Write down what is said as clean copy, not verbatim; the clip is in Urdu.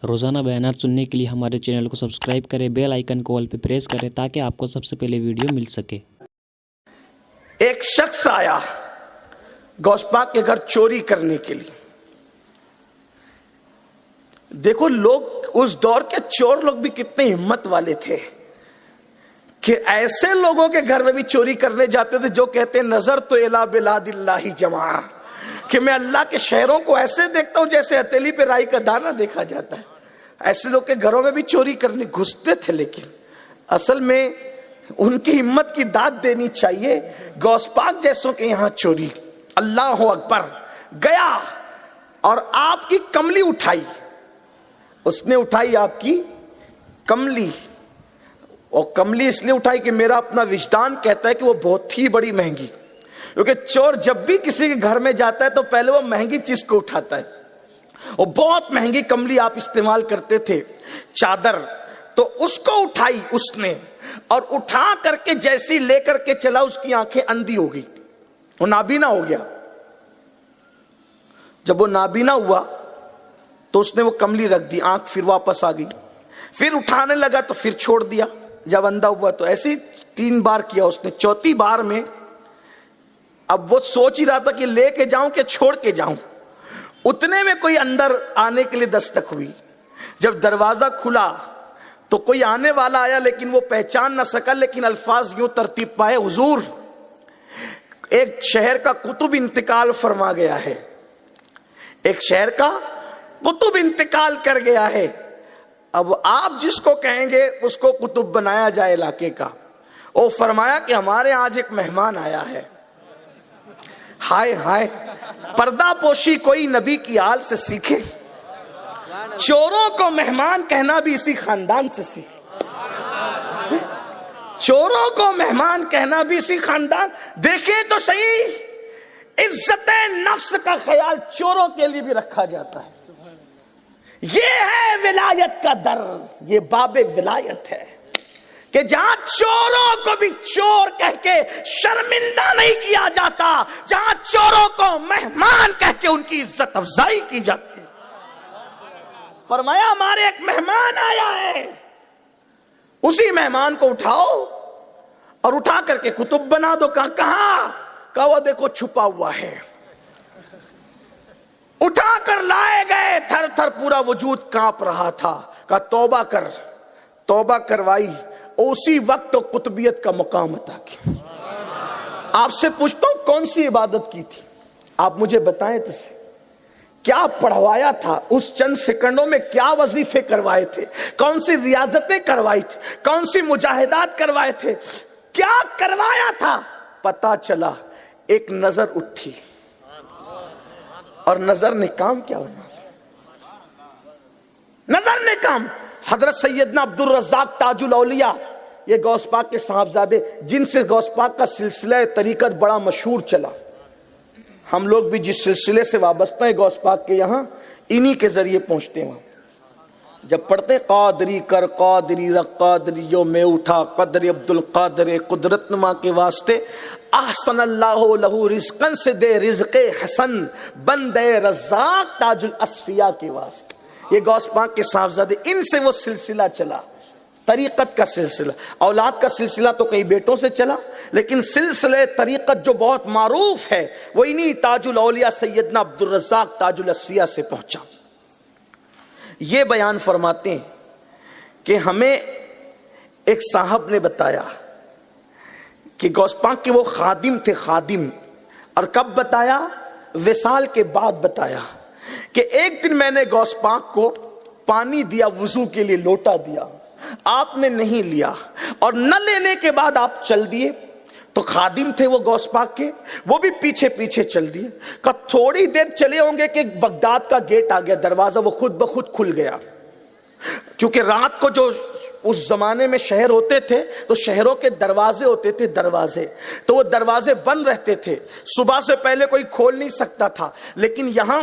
روزانہ بیانات سننے کے لیے ہمارے چینل کو سبسکرائب کریں، بیل آئیکن کو آل پہ پریس کریں تاکہ آپ کو سب سے پہلے ویڈیو مل سکے۔ ایک شخص آیا غوث پاک کے گھر چوری کرنے کے لیے۔ دیکھو لوگ اس دور کے چور لوگ بھی کتنے ہمت والے تھے کہ ایسے لوگوں کے گھر میں بھی چوری کرنے جاتے تھے جو کہتے ہیں نظر تو الی بلاد اللہ جماع، کہ میں اللہ کے شہروں کو ایسے دیکھتا ہوں جیسے ہتھیلی پہ رائی کا دانہ دیکھا جاتا ہے۔ ایسے لوگ کے گھروں میں بھی چوری کرنے گھستے تھے، لیکن اصل میں ان کی ہمت کی داد دینی چاہیے۔ غوث پاک جیسوں کے یہاں چوری، اللہ اکبر، گیا اور آپ کی کملی اٹھائی، اس نے اٹھائی آپ کی کملی، اور کملی اس لیے اٹھائی کہ میرا اپنا وجدان کہتا ہے کہ وہ بہت ہی بڑی مہنگی، کیونکہ چور جب بھی کسی کے گھر میں جاتا ہے تو پہلے وہ مہنگی چیز کو اٹھاتا ہے، اور بہت مہنگی کملی آپ استعمال کرتے تھے، چادر، تو اس کو اٹھائی اس نے، اور اٹھا کر کے جیسی لے کر کے چلا اس کی آنکھیں اندھی ہو گئی، وہ نابینا ہو گیا۔ جب وہ نابینا ہوا تو اس نے وہ کملی رکھ دی، آنکھ پھر واپس آ گئی، پھر اٹھانے لگا تو پھر چھوڑ دیا۔ جب اندھا ہوا تو ایسے 3 بار کیا اس نے، چوتھی بار میں اب وہ سوچ ہی رہا تھا کہ لے کے جاؤں کہ چھوڑ کے جاؤں، اتنے میں کوئی اندر آنے کے لیے دستک ہوئی۔ جب دروازہ کھلا تو کوئی آنے والا آیا، لیکن وہ پہچان نہ سکا، لیکن الفاظ یوں ترتیب پائے، حضور ایک شہر کا قطب انتقال فرما گیا ہے، ایک شہر کا قطب انتقال کر گیا ہے، اب آپ جس کو کہیں گے اس کو قطب بنایا جائے علاقے کا۔ وہ فرمایا کہ ہمارے آج ایک مہمان آیا ہے۔ ہائے ہائے، پردہ پوشی کوئی نبی کی آل سے سیکھے، چوروں کو مہمان کہنا بھی اسی خاندان سے سیکھے، چوروں کو مہمان کہنا بھی اسی خاندان۔ دیکھیں تو صحیح، عزت نفس کا خیال چوروں کے لیے بھی رکھا جاتا ہے۔ یہ ہے ولایت کا در، یہ باب ولایت ہے کہ جہاں چوروں کو بھی چور کہہ کے شرمندہ نہیں کیا جاتا، جہاں چوروں کو مہمان کہہ کے ان کی عزت افزائی کی جاتی ہے۔ فرمایا ہمارے ایک مہمان آیا ہے، اسی مہمان کو اٹھاؤ اور اٹھا کر کے قطب بنا دو۔ کہاں؟ کہا وہ دیکھو چھپا ہوا ہے۔ اٹھا کر لائے گئے، تھر تھر پورا وجود کانپ رہا تھا۔ کہا توبہ کر، توبہ کروائی، اسی وقت تو قطبیت کا مقام عطا کیا۔ آپ سے پوچھتا ہوں کون سی عبادت کی تھی؟ آپ مجھے بتائیں تو سے کیا پڑھوایا تھا اس چند سیکنڈوں میں، کیا وظیفے کروائے تھے، کون سی ریاضتیں کروائی تھی، کون سی مجاہدات کروائے تھے، کیا کروایا تھا؟ پتا چلا ایک نظر اٹھی، اور نظر نے کام کیا بنا، نظر نے کام۔ حضرت سیدنا عبد الرزاق تاج الاولیاء، یہ غوث پاک کے صاحبزادے جن سے غوث پاک کا سلسلہ طریقت بڑا مشہور چلا، ہم لوگ بھی جس سلسلے سے وابستہ ہیں غوث پاک کے یہاں انہی کے ذریعے پہنچتے ہیں۔ جب پڑھتے قادری کر قادری رق قادریوں میں اٹھا قدر عبد القادر قدرت نما کے واسطے، احسن اللہ لہو رزقن سے دے رزق حسن بندے رزاق تاج الاصفیاء کے واسطے۔ یہ غوث پاک کے صاحبزادے، ان سے وہ سلسلہ چلا، طریقت کا سلسلہ۔ اولاد کا سلسلہ تو کئی بیٹوں سے چلا، لیکن سلسلہ طریقت جو بہت معروف ہے وہ انہی تاج الاولیاء سیدنا عبد الرزاق تاج الاصفیاء سے پہنچا۔ یہ بیان فرماتے ہیں کہ ہمیں ایک صاحب نے بتایا کہ غوث پاک کے وہ خادم تھے، خادم، اور کب بتایا؟ وصال کے بعد بتایا کہ ایک دن میں نے غوث پاک کو پانی دیا، وضو کے لیے لوٹا دیا، آپ نے نہیں لیا، اور نہ لینے کے بعد آپ چل دیے۔ تو خادم تھے وہ غوث پاک کے، وہ بھی پیچھے پیچھے چل دیے۔ کہ تھوڑی دیر چلے ہوں گے کہ بغداد کا گیٹ آ گیا، دروازہ وہ خود بخود کھل گیا، کیونکہ رات کو جو اس زمانے میں شہر ہوتے تھے تو شہروں کے دروازے ہوتے تھے، دروازے تو وہ دروازے بند رہتے تھے، صبح سے پہلے کوئی کھول نہیں سکتا تھا، لیکن یہاں